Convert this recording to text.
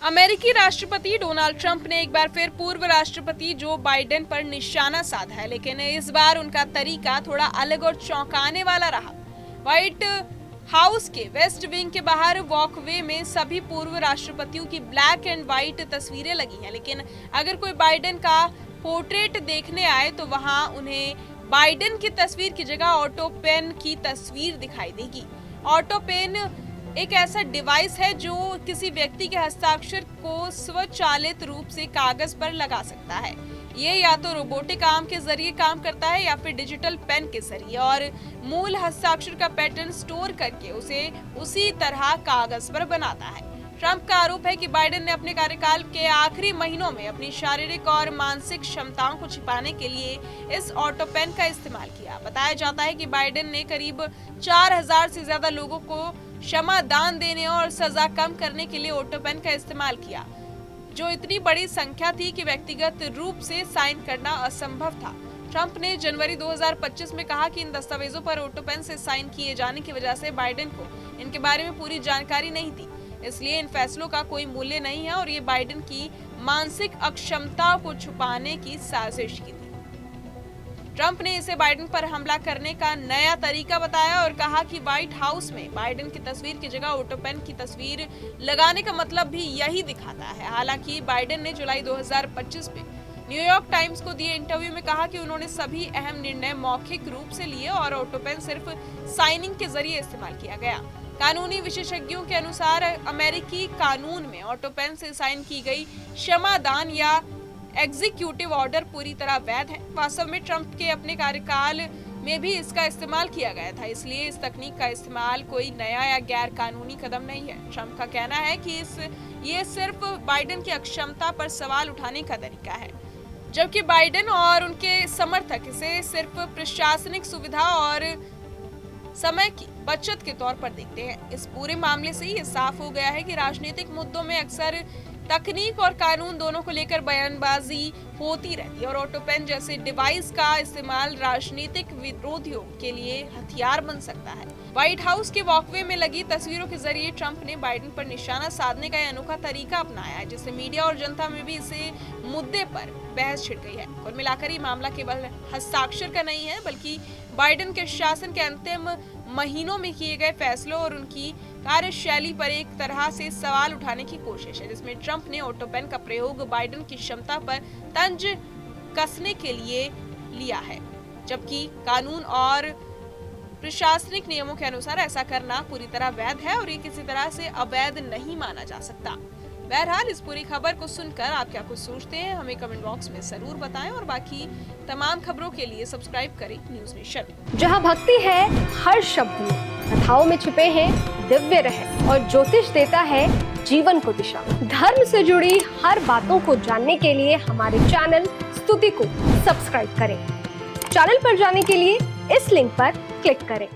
अमेरिकी राष्ट्रपति Donald Trump ने एक बार फिर पूर्व राष्ट्रपति जो बाइडेन पर निशाना साधा है, लेकिन इस बार उनका तरीका थोड़ा अलग और चौंकाने वाला रहा। व्हाइट हाउस के वेस्ट विंग के बाहर वॉकवे में सभी पूर्व राष्ट्रपतियों की ब्लैक एंड व्हाइट तस्वीरें लगी हैं, लेकिन अगर कोई बाइडेन का पोर्ट्रेट देखने आए तो वहां उन्हें बाइडेन की तस्वीर की जगह ऑटो पेन की तस्वीर दिखाई देगी। ऑटो पेन एक ऐसा डिवाइस है जो किसी व्यक्ति के हस्ताक्षर को स्वचालित रूप से कागज पर लगा सकता है। ये या तो रोबोटिक आर्म के जरिए काम करता है या फिर डिजिटल पेन के जरिए, और मूल हस्ताक्षर का पैटर्न स्टोर करके उसे उसी तरह कागज पर बनाता है। ट्रंप का आरोप है कि बाइडेन ने अपने कार्यकाल के आखिरी महीनों में अपनी शारीरिक और मानसिक क्षमताओं को छिपाने के लिए इस ऑटो पेन का इस्तेमाल किया। बताया जाता है कि बाइडेन ने करीब 4000 से ज्यादा लोगों को क्षमा दान देने और सजा कम करने के लिए ऑटो पेन का इस्तेमाल किया, जो इतनी बड़ी संख्या थी कि व्यक्तिगत रूप से साइन करना असंभव था। ट्रंप ने जनवरी 2025 में कहा कि इन दस्तावेजों पर ऑटो पेन से साइन किए जाने की वजह से बाइडेन को इनके बारे में पूरी जानकारी नहीं थी, इसलिए इन फैसलों का कोई मूल्य नहीं है और ये बाइडेन की मानसिक अक्षमता को छुपाने की साजिश की थी। ट्रंप ने इसे बाइडेन पर हमला करने का नया तरीका बताया और कहा कि व्हाइट हाउस में बाइडेन की तस्वीर की जगह ऑटो पेन की तस्वीर लगाने का मतलब भी यही दिखाता है। हालांकि बाइडेन ने जुलाई 2025 में न्यूयॉर्क टाइम्स को दिए इंटरव्यू में कहा कि उन्होंने सभी अहम निर्णय मौखिक रूप से लिए और ऑटो पेन सिर्फ साइनिंग के जरिए इस्तेमाल किया गया। कानूनी विशेषज्ञों के अनुसार अमेरिकी कानून में ऑटो पेन से साइन की गई क्षमा दान या एग्जीक्यूटिव ऑर्डर पूरी तरह वैध है। वास्तव में ट्रंप के अपने कार्यकाल में भी इसका इस्तेमाल किया गया था, इसलिए इस तकनीक का इस्तेमाल कोई नया या गैर कानूनी कदम नहीं है। ट्रंप का कहना है कि ये सिर्फ बाइडेन की अक्षमता पर सवाल उठाने का तरीका है, जबकि बाइडेन और उनके समर्थक इसे सिर्फ प्रशासनिक सुविधा और समय की बचत के तौर पर देखते हैं। इस पूरे मामले से ये साफ हो गया है कि राजनीतिक मुद्दों में अक्सर तकनीक और कानून दोनों को लेकर बयानबाजी होती रहती है और ऑटो पेन जैसे डिवाइस का इस्तेमाल राजनीतिक विरोधियों के लिए हथियार बन सकता है। व्हाइट हाउस के वॉकवे में लगी तस्वीरों के जरिए ट्रंप ने बाइडेन पर निशाना साधने का अनोखा तरीका अपनाया है, जिससे मीडिया और जनता में भी इसे मुद्दे पर बहस छिड़ गई है। कुल मिलाकर ये मामला केवल हस्ताक्षर का नहीं है, बल्कि बाइडेन के शासन के अंतिम महीनों में किए गए फैसलों और उनकी कार्यशैली पर एक तरह से सवाल उठाने की कोशिश है, जिसमें ट्रंप ने ऑटो पेन का प्रयोग बाइडेन की क्षमता पर तंज कसने के लिए लिया है, जबकि कानून और प्रशासनिक नियमों के अनुसार ऐसा करना पूरी तरह वैध है और ये किसी तरह से अवैध नहीं माना जा सकता। बहरहाल इस पूरी खबर को सुनकर आप क्या कुछ सोचते हैं, हमें कमेंट बॉक्स में जरूर बताएं और बाकी तमाम खबरों के लिए सब्सक्राइब करें न्यूज़ नेशन। जहां भक्ति है हर शब्द में, कथाओं में छुपे हैं दिव्य रहस्य और ज्योतिष देता है जीवन को दिशा। धर्म से जुड़ी हर बातों को जानने के लिए हमारे चैनल स्तुति को सब्सक्राइब करें। चैनल पर जाने के लिए इस लिंक पर क्लिक करें।